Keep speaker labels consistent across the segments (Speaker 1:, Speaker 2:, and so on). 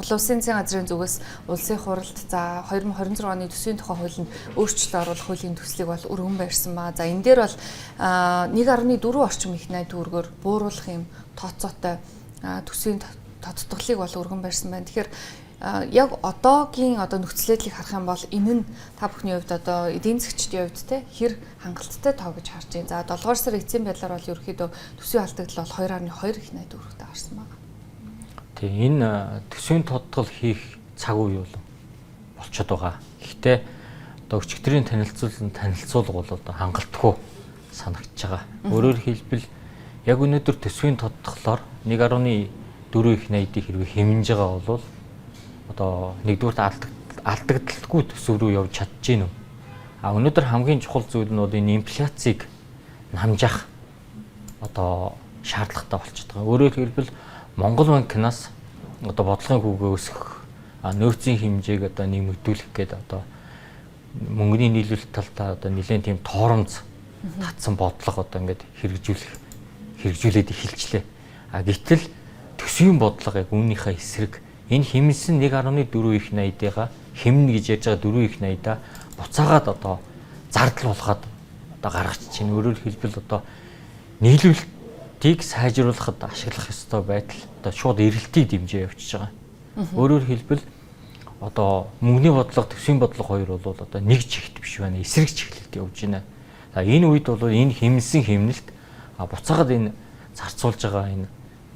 Speaker 1: Олон улсын засгийн газрын зүгээс улсын хуралд за 2026 оны төсвийн тухай хуулинд өөрчлөлт оруулах хуулийн төслийг бол өргөн барьсан ба. За энэ дээр бол 1.4 орчим их найд төгрөгөөр бууруулах юм тооцоотой төсвийн тодтголыг бол өргөн барьсан байна. Тэгэхээр яг одоогийн нөхцөл байдлыг харах юм бол энэ нь та бүхний хувьд эдийн засгчдын хувьд те хэр хангалттай тоо гэж харж байна. За 7 дугаар сар эцсийн байдлаар бол ерөөхдөө төсвийн алдагдал бол 2.2 их найд төгрөгтэй гарсан байна.
Speaker 2: Тэг энэ төсвийн тодтгол хийх цаг үе бол болчиход байгаа. Гэхдээ өчигдрийн танилцуулга бол хангалтгүй санагдаж байгаа. Өөрөөр хэлбэл яг өнөөдөр төсвийн тодтголоор 1.4 их найдыг хэрвээ хэмнэж байгаа бол нэгдүгээр алдагдaltaгүй төсөв рүү явж чадж гинүү. Өнөөдөр хамгийн чухал зүйл нь энэ инфляцийг намжаах шаардлагатай болчиход байгаа. Өөрөөр хэлбэл Монгол банкнаас бодлогын хүүгээ өсгөх, нөөцийн хэмжээг нэмэгдүүлэх гэдэг мөнгөний нийлүүлэлт талдаа нэлээд тийм тооромц татсан бодлого ингээд хэрэгжүүлээд эхэлчлээ. Гэтэл төсвийн бодлого яг үүнийхээ эсрэг энэ хэмнэсэн 1.4 их найдыгаа хэмнэ гэж ярьж байгаа 4 их найдаа буцаагаад зардал болгоод гаргаж чинь. Өөрөөр хэлбэл нийлүүлэлтийг сайжруулахад ашиглах ёстой байдал шууд эрэлтийг дэмжиж явчихж байгаа. Өөрөөр хэлбэл мөнгөний бодлого, төсвийн бодлого хоёр бол нэг чигт биш байна. Эсрэг чиглэлд явж байна. Энэ үед бол энэ хэмнэсэн хэмнэлт буцаагаад энэ зарцуулж байгаа энэ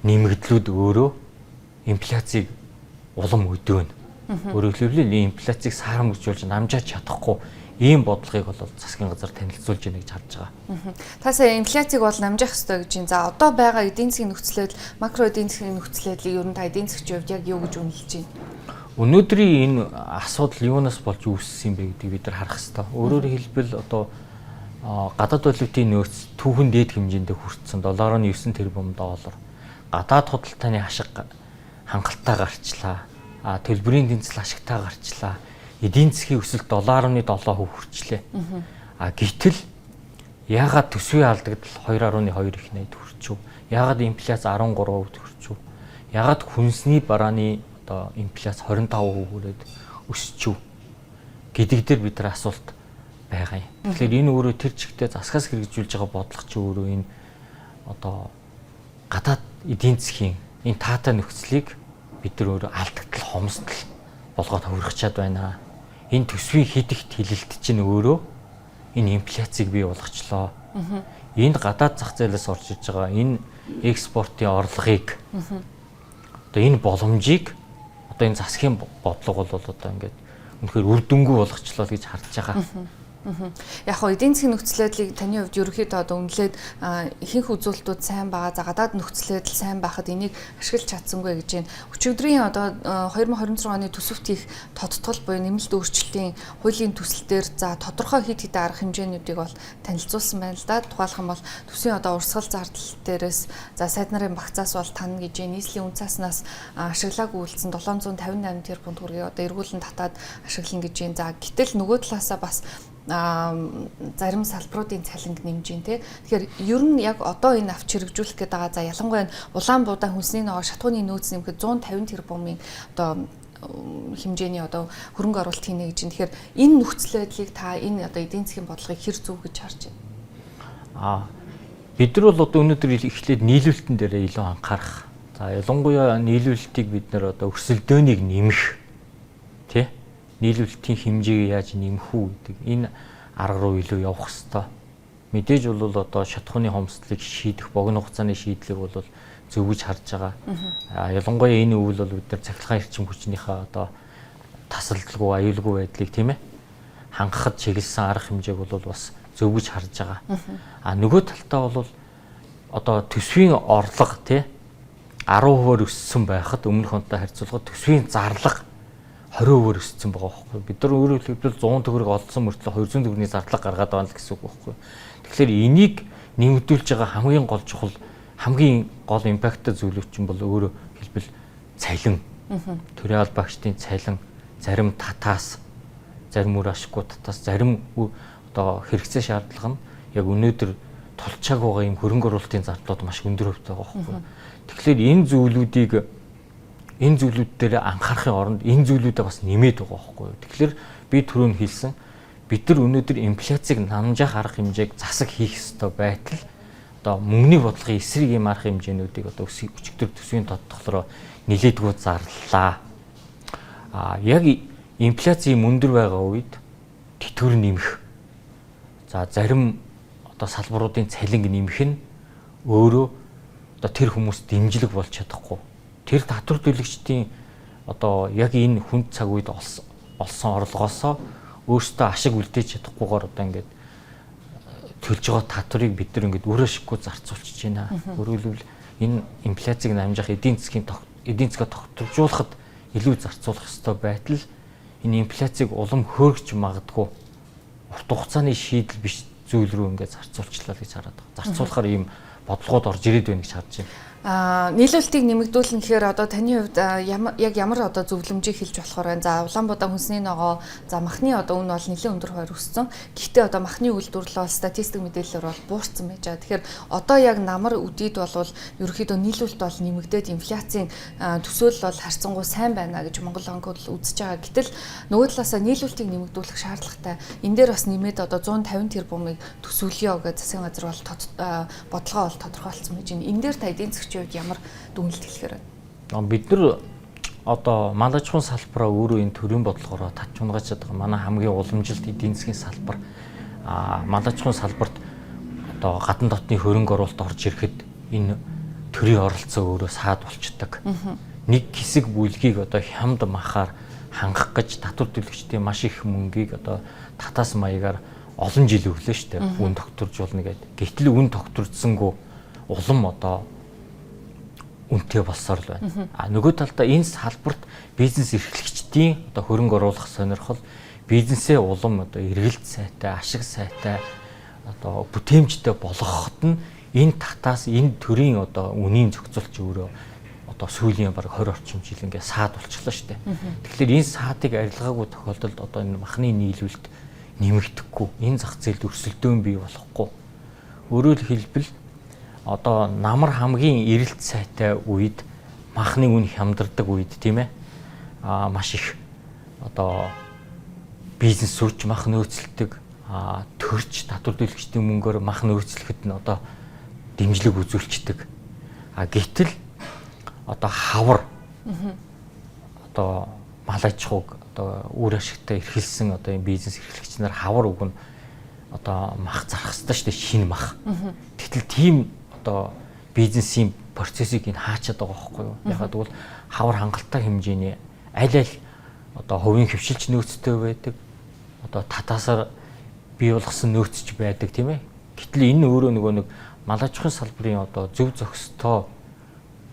Speaker 2: нэмэгдлүүд өөрөө инфляцийг улам өдөөнө. Өөрөөр хэлбэл инфляцийг саарамжуулж намжаач чадахгүй ийм бодлогыг бол засгийн газар танилцуулж байна гэж харж байгаа.
Speaker 1: Тасаа инфляцийг бол намжаах ёстой гэж байна. За одоо байгаа эдийн засгийн нөхцөл байдал, макро эдийн засгийн нөхцөл байдлыг ер нь та эдийн засгчийн хувьд яг юу гэж үнэлж байна?
Speaker 2: Өнөөдрийн энэ асуудал юунаас болж үүссэн юм бэ гэдгийг бид нар харах ёстой. Өөрөөр хэлбэл гадаад валютын нөөц түүхэн дээд хэмжээнд хүрсэн $9 тэрбум доллар. Гадаад худалдааны ашиг хангалттай гарчлаа. Төлбөрийн тэнцэл ашигтай гарчлаа. Эдийн засгийн өсөлт 7.7% хүрчлээ. Гэтэл яагаад төсвийн алдагдал 2.2 их найд хүрчв? Яагаад инфляц 13% хүрчв? Яагаад хүнсний барааны инфляц 25% хүрээд өсчв? Гэдэг дээр бид нар асуулт байгаа юм. Тэгэхээр энэ өөрөө тэр чигтээ засгаас хэрэгжүүлж байгаа бодлого чи өөрөө энэ гадаад эдийн засгийн энэ таатай нөхцөлийг бид нар өөрөө алдагдал хомсдол болгоод хувирах чад байна. Энэ төсвийн хидэгт хилэлт чинь өөрөө энэ инфляцийг бий болгочлоо. Энэ гадаад зах зээлээс орж иж байгаа энэ экспортын орлогыг энэ боломжийг энэ засгийн бодлого бол ингээд үнэхээр үр дүнгүй болгочлоо гэж харж байгаа.
Speaker 1: Яг хоо эдийн засгийн нөхцөл байдлыг таны хувьд ерөөхдөө үнэлээд ихэнх үзүүлэлтүүд сайн байгаа. За гадаад нөхцөл байдал сайн байхад энийг ашиглаж чадсангүй гэж байна. Өчигдрийн 2026 оны төсөвт их тодтгол буюу нэмэлт өөрчлөлтийн хуулийн төсөл дээр за тодорхой хэд хэдэн арга хэмжээнүүдийг бол танилцуулсан байна л да. Тухайлх юм бол төсвийн урсгал зардал дээрээс за сайд нарын багцаас бол тань гэж нийслэлийн үнцааснаас ашиглаагүй үйлдсэн 758 тэрбум төгрөгийг эргүүлэн татаад ашиглана гэж байна. За гэтэл нөгөө талаасаа бас зарим салбаруудын цалинг нэмж гин тэ. Тэгэхээр ер нь яг одоо энэ авч хэрэгжүүлэх гэдэг байгаа. За ялангуяа Улаанбуудаа хүнсний ногоо шатхууны нөөц нэмэхэд 150 тэрбумын хэмжээний хөрөнгө оруулалт хийнэ гэж байна. Тэгэхээр энэ нөхцөл байдлыг та энэ эдийн засгийн бодлогыг хэр зөв гэж харж байна?
Speaker 2: Бид нар бол өнөөдөр эхлээд нийлүүлэлтэн дээрээ илүү анхаарах. За ялангуяа нийлүүлэлтийг бид нар өрсөлдөөнийг нэмэх тий нийлүүлэлтийн хэмжээг яаж нэмэх үү гэдэг энэ арга руу илүү явах хэрэгтэй. Мэдээж бол шатхууны хомсдлыг шийдэх богино хугацааны шийдлийг бол зөв гэж харж байгаа. Ялангуяа энэ үйл бол бид нар цахилгаан эрчим хүчнийхээ тасалдалгүй аюулгүй байдлыг тийм ээ хангахад чиглэсэн арга хэмжээг бол бас зөв гэж харж байгаа. Нөгөө талдаа бол төсвийн орлого тий 10% өссөн байхад өмнөх онтой харьцуулахад төсвийн зарлага 20% өссөн байгаа байхгүй. Бид нар өөрөөр хэлбэл 100 төгрөг олсон мөртлөө 200 төгрөгийн зарлага гаргаад байгаа л гэсэн үг байхгүй. Тэгэхээр энийг нэмэгдүүлж байгаа хамгийн гол чухал хамгийн гол импакттай зүйлүүд чинь бол өөрөөр хэлбэл цалин. Төрийн аль багчдын цалин, зарим татаас, зарим үр ашиггүй татаас, зарим хэрэгцээ шаардлага нь яг өнөөдөр тулчааг байгаа юм хөрөнгө оруулалтын зардлууд маш өндөр хувьтай байгаа байхгүй. Тэгэхээр энэ зүйлүүдийг энэ зүйлүүд дээр анхаарахын оронд энэ зүйлүүдээ бас нэмээд байгаа байхгүй юу. Тэгэхээр би түрүүн хэлсэн бид нар өнөөдөр инфляцийг намжаах арга хэмжээг засаг хийх ёстой байтал одоо мөнгөний бодлогын эсрэг юм арга хэмжээнүүдийг одоо өчигдөр төсвийн тодтолгороо нилээдгүү зарлаа. Яг инфляцийн мөндөр байгаа үед тэтгэвэр нэмэх. За зарим одоо салбаруудын цалинг нэмэх нь өөрөө одоо тэр хүмүүс дэмжлэг болж чадахгүй. Тэр татвар төлөгчдийн одоо яг энэ хүнд цаг үед олсон орлогоосоо өөртөө ашиг үлдээж чадахгүйгээр одоо ингээд төлж байгаа татварыг бид нар ингээд өөр ашиггүй зарцуулчихж байна. Өөрөөр хэлбэл энэ инфляцийг намжаах эдийн засгаа тогтворжуулахад илүү зарцуулах ёстой байтал энэ инфляцийг улам хөөргөж магадгүй урт хугацааны шийдэл биш зүйл рүү ингээд зарцуулчлаа гэж хараад байгаа. Зарцуулахаар ийм бодлогод орж ирээд байна гэж харж байна.
Speaker 1: Нийлүүлэлтийг нэмэгдүүлнэ гэхээр одоо таны хувьд яг ямар одоо зөвлөмжийг хэлж болохоор байна. За Улаанбаатар хүнсний ногоо, за махны одоо үн бол нэлээд өндөр хуваар өссөн. Гэхдээ одоо махны үйлдвэрлэл бол статистик мэдээлэлээр бол буурсан байж байгаа. Тэгэхээр одоо яг намар үдийд болвол ерөөхдөө нийлүүлэлт бол нэмэгдээд инфляцийн төсөөлөл бол харьцангуй сайн байна гэж Монгол банк бол үзэж байгаа. Гэтэл нөгөө талаасаа нийлүүлэлтийг нэмэгдүүлэх шаардлагатай. Энэ дээр бас нэмээд одоо 150 тэрбумыг төсөөлөё гэж засгийн газар бол бодлогоо бол тодорхойлсон байж байна. Энэ дээр та эдийн засгийн хувьд ямар дүгнэлт хэлэхээр байна?
Speaker 2: Бид нар одоо мал аж ахуйн салбараа өөрөө энэ төрийн бодлогоор татчунгаж байгаа. Манай хамгийн уламжилт эдийн засгийн салбар мал аж ахуйн салбарт одоо гадна дотны хөрөнгө оруулалт орж ирэхэд энэ төрийн оролцоо өөрөө саад болчдөг. Нэг хэсэг бүлгийг одоо хямд махаар хангах гэж татвар төлөгчдийн маш их мөнгийг одоо татаас маягаар олон жил өглөө штэ үн тогтворжуулна гэдэг. Гэтэл үн тогтворцсонгүй улам одоо үнэтэй болсоор л байна. Нөгөө талдаа энэ салбарт бизнес эрхлэгчдийн одоо хөрөнгө оруулах сонирхол бизнесээ улам одоо эргэлт сайтай, ашиг сайтай одоо бүтээмжтэй болгоход нь энэ татаас энэ төрийн одоо үнийн зохицуулч өөрөө одоо сүүлийн баг 20 орчим жил ингээ саад болчихлоо шүү дээ. Тэгэхээр энэ саадыг арилгаагүй тохиолдолд одоо энэ махны нийлүүлэлт нэмэгдэхгүй, энэ зах зээлд өрсөлдөөн бий болохгүй. Өөрөөр хэлбэл одоо намар хамгийн эрэлт сайтай үед махны үн хямдардаг үед тийм ээ маш их одоо бизнес сууч мах нөөцлөдөг төрч татвар төлөгчдийн мөнгөөр мах нөөцлөхөд нь одоо дэмжлэг үзүүлцдэг. Гэтэл одоо хавар одоо мал аж ахуйг одоо үр ашигтай эрхэлсэн одоо энэ бизнес эрхлэгч нар хавар өгнө одоо мах зарах хэрэгтэй шүү дээ, шинэ мах. Гэтэл тийм одоо бизнесийн процессыг ин хаачаад байгаа байхгүй юу? Ягаад гэвэл хавар хангалттай хэмжээний аль одоо хувийн хөвшилч нөөцтэй байдаг. Одоо татаасаар бий болгосон нөөцч байдаг тийм ээ. Гэтэл энэ өөрөө нөгөө нэг мал аж ахуйн салбарын одоо зөв зохистой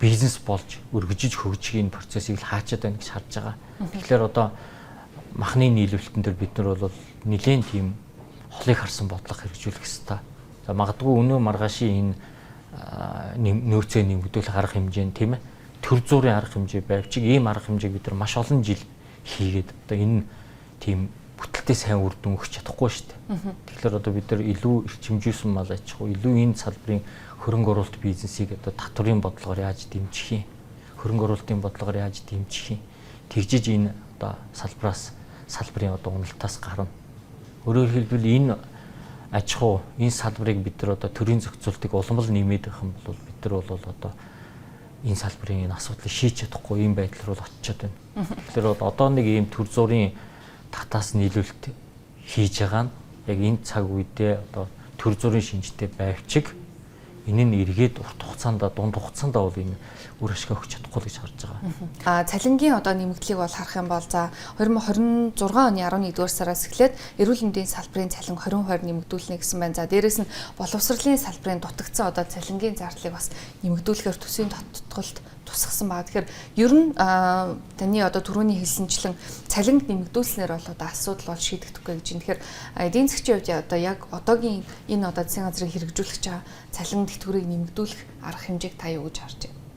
Speaker 2: бизнес болж өргөжиж хөгжих энэ процессыг л хаачаад байна гэж харж байгаа. Тэгэхээр одоо махны нийлүүлэлтэн дээр бид нар бол нэлээд тийм холыг харсан бодлого хэрэгжүүлэх ёстой. За магадгүй өнөө маргаашийн энэ нөөцөө нэмэгдүүлэх арга хэмжээ нь тийм ээ төр зүрийн арга хэмжээ байвчиг ийм арга хэмжээг бид нар маш олон жил хийгээд одоо энэ тийм бүтэлтэй сайн үр дүн өгч чадахгүй шүү дээ. Тэгэхээр одоо бид нар илүү эрчимжүүлсэн мал аж ахуй, илүү энэ салбарын хөрөнгө оруулалт бизнесийг одоо татварын бодлогоор яаж дэмжих юм, хөрөнгө оруулалтын бодлогоор яаж дэмжих юм, тэгжиж энэ одоо салбарын одоо уналтаас гарна. Өөрөөр хэлбэл энэ аж ахуй энэ салбарыг бид нар одоо төрийн зохицуултыг улам л нэмээд байх юм бол бид нар бол одоо энэ салбарын энэ асуудлыг шийдэж чадахгүй ийм байдал руу очиод байна. Тэгэхээр одоо нэг ийм төр зүрийн татаас нийлүүлэлт хийж байгаа нь яг энэ цаг үедээ одоо төр зүрийн шинжтэй байвчиг энэ нь эргээд урт хугацаанд дунд хугацаанд бол энэ үр ашиг өгч чадахгүй гэж харж байгаа.
Speaker 1: Цалингийн одоо нэмэгдлийг бол харах юм бол за 2026 оны 11-р сараас эхлээд эрүүл мэндийн салбарын цалин 20% нэмэгдүүлнэ гэсэн байна. За дээрэс нь боловсролын салбарын дутагдсан одоо цалингийн зардлыг бас нэмэгдүүлэхээр төсвийн тодтолд тусгасан байгаа. Тэгэхээр ер нь таны одоо түрүүний хэлсэнчлэн цалинг нэмэгдүүлснээр бол одоо асуудал бол шийдэгдэхгүй гэж байна. Тэгэхээр эдийн засгийн хувьд одоо яг одоогийн энэ одоо засгийн газрыг хэрэгжүүлэх чаа цалин тэтгэврийг нэмэгдүүлэх арга хэмжээг та юу гэж харж байна?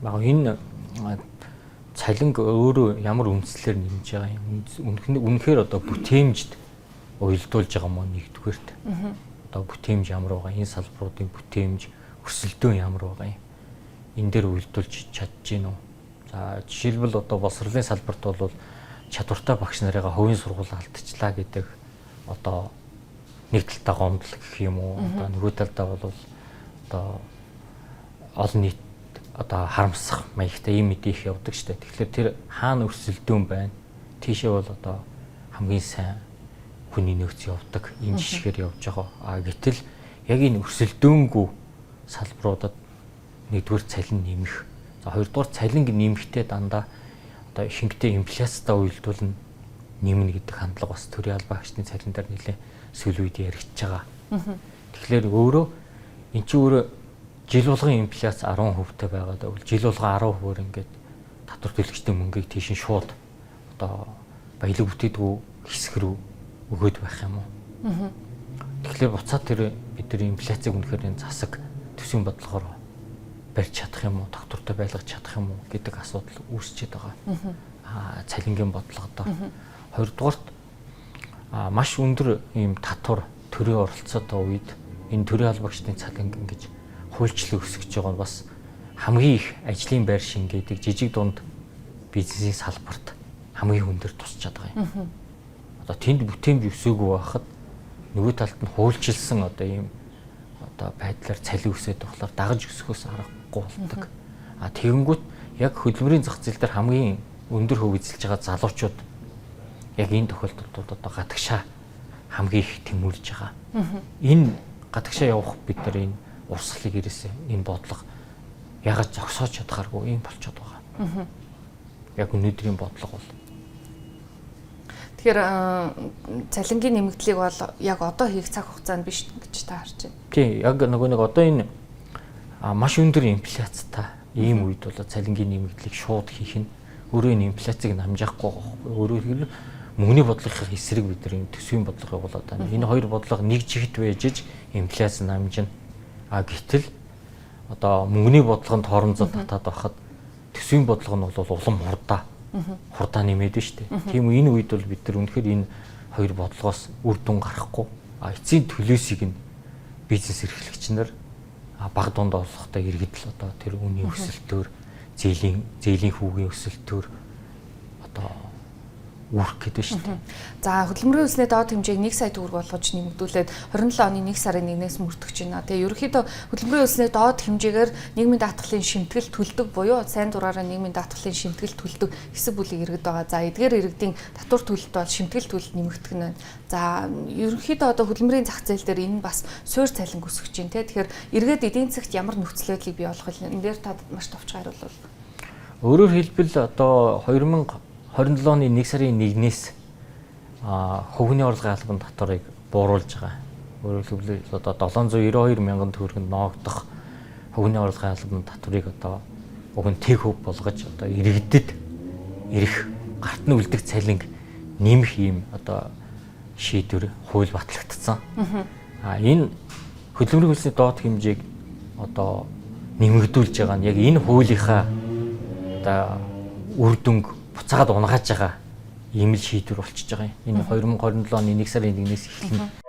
Speaker 2: Энэ цалинг өөрөө ямар үндслээр нэмж байгаа юм? Үнэхээр одоо бүтээмжд уялдуулж байгаа мó нэгдүгээрт. Одоо бүтээмж ямар байгаа? Энэ салбаруудын бүтээмж, өсөлтөө ямар байгаа юм? Энэ дээр уялдуулж чадж гин үү? За жишээлбэл одоо боловсролын салбарт бол чадвартай багш нарыгаа хувийн сургууль алдчихлаа гэдэг одоо нэг талдаа гомдол гэх юм уу. Одоо нөгөө талдаа бол одоо олон нийт одоо харамсах маягтай ийм мэдээ их явдаг шүү дээ. Тэгэхээр тэр хаана өрсөлдөөн байна. Тийшээ бол одоо хамгийн сайн хүний нөөц явдаг ийм жишгээр явж байгаа. Гэтэл яг энэ өрсөлдөөнгүй салбаруудад нэгдүгээр цалин нэмэх. За хоёрдугаар цалин нэмэхдээ дандаа одоо ихэнхдээ инфляцтай уялдуулна нэмнэ гэдэг хандлага бас төрийн албан агчдын цалин дээр нэлээд сүүл үед яригдж байгаа. Тэгэхээр өөрөө эн чинь өөрөө жил болгон инфляц 10% байгаад бол жил болгон 10%-аар ингээд татвар төлөгчдийн мөнгийг тийш нь шууд одоо баялаг бүтээдгүй хэсэг рүү өгөөд байх юм уу. Тэгэхээр буцаад тэр бидний инфляцийг үнэхээр энэ засаг төсвийн бодлогоор барьж чадах юм уу, тогтвортой байлгаж чадах юм уу гэдэг асуудал үүсчихэд байгаа. Цалингийн бодлогодоо. Хоёрдугаарт маш өндөр ийм татвар төрийн оролцоотой үед энэ төрийн албагчдын цалин ингэж хуульчлал өсгөж байгаа нь бас хамгийн их ажлын байр шингээдэг жижиг дунд бизнесийн салбарт хамгийн өндөр тусч чадгаа юм. Одоо тэнд бүтээн өсөөгүй байхад нөгөө талд нь хуульчилсан одоо ийм одоо байдлаар цалин өсөд болохоор дагаж өсөхөөс аргагүй болдог. Тэгэнгүүт яг хөдөлмөрийн зах зээл дээр хамгийн өндөр хөв эзэлж байгаа залуучууд яг энэ тохиолдолд одоо гадагшаа хамгийн их тэмүүлж байгаа. Энэ гадагшаа явах бид нар энэ урсгалыг ирээсээ энэ бодлого ягаад зогсоож чадхааргүй юм болчиход байгаа. Яг өнөөдрийн бодлого бол.
Speaker 1: Тэгэхээр цалингийн нэмэгдлийг бол яг одоо хийх цаг хугацаанд биш гэж та харж байна.
Speaker 2: Тий, яг нөгөө нэг одоо энэ маш өндөр инфляцтай ийм үед бол цалингийн нэмэгдлийг шууд хийх нь өөрөө энэ инфляцийг намжаахгүй байгаа. Өөрөөр мөнгөний бодлогын эсрэг бид нар энэ төсвийн бодлогыг болоод байна. Энэ хоёр бодлого нэг жигт байж инфляц намжина. Гэтэл одоо мөнгөний бодлогонд хоорондоо татаад байхад төсвийн бодлого нь бол улам хурдаа нэмээд байна шүү дээ. Тийм үү энэ үед бол бид нар үнэхээр энэ хоёр бодлогоос үр дүн гарахгүй эцсийн төлөөсийг нь бизнес эрхлэгч нар баг дунд олохтой иргэдэл одоо тэр үнийн өсөлтөөр зээлийн хүүгийн өсөлтөөр одоо үүрх гэдэг шүү дээ.
Speaker 1: За хөдөлмөрийн үлсний доод хэмжээг 1 сая төгрөг болгож нэмэгдүүлээд 27 оны 1 сарын 1-ээс мөрдөгч байна. Тэгээ ерөнхийдөө хөдөлмөрийн үлсний доод хэмжээгээр нийгмийн даатгалын шимтгэл төлдөг буюу сайн дураараа нийгмийн даатгалын шимтгэл төлдөг хэсэг бүлэг иргэд байгаа. За эдгээр иргэдийн татвар төлөлт бол шимтгэл төлөлт нэмэгдэх нь байна. За ерөнхийдөө одоо хөдөлмөрийн зах зээл дээр энэ бас суур цалин өсгөж байна те. Тэгэхээр иргэд эдийн засагт ямар нөхцөл байдлыг бий болгох вэ? Энэ дээр та маш товч хариулвал.
Speaker 2: Өөрөөр хэлбэл одоо 2027 оны 1 сарын 1-ээс хөвгний орлогын албан татварыг бууруулж байгаа. Өөрөөр хэлбэл одоо 792 мянган төгрөгөнд ноогдох хөвгний орлогын албан татварыг одоо уг нь тэг хөв болгож одоо иргэдэд ирэх гарт нь үлдэх цалинг нэмэх юм одоо шийдвэр хууль батлагдсан. Энэ хөдөлмөрийн хөлсний доод хэмжээг одоо нэмэгдүүлж байгаа нь яг энэ хуулийнхаа одоо үр дүнг буцаагаад унгааж байгаа ийм л шийдвэр болчихж байгаа юм. Энэ 2027 оны 1 сарын 1-ээс эхэлнэ.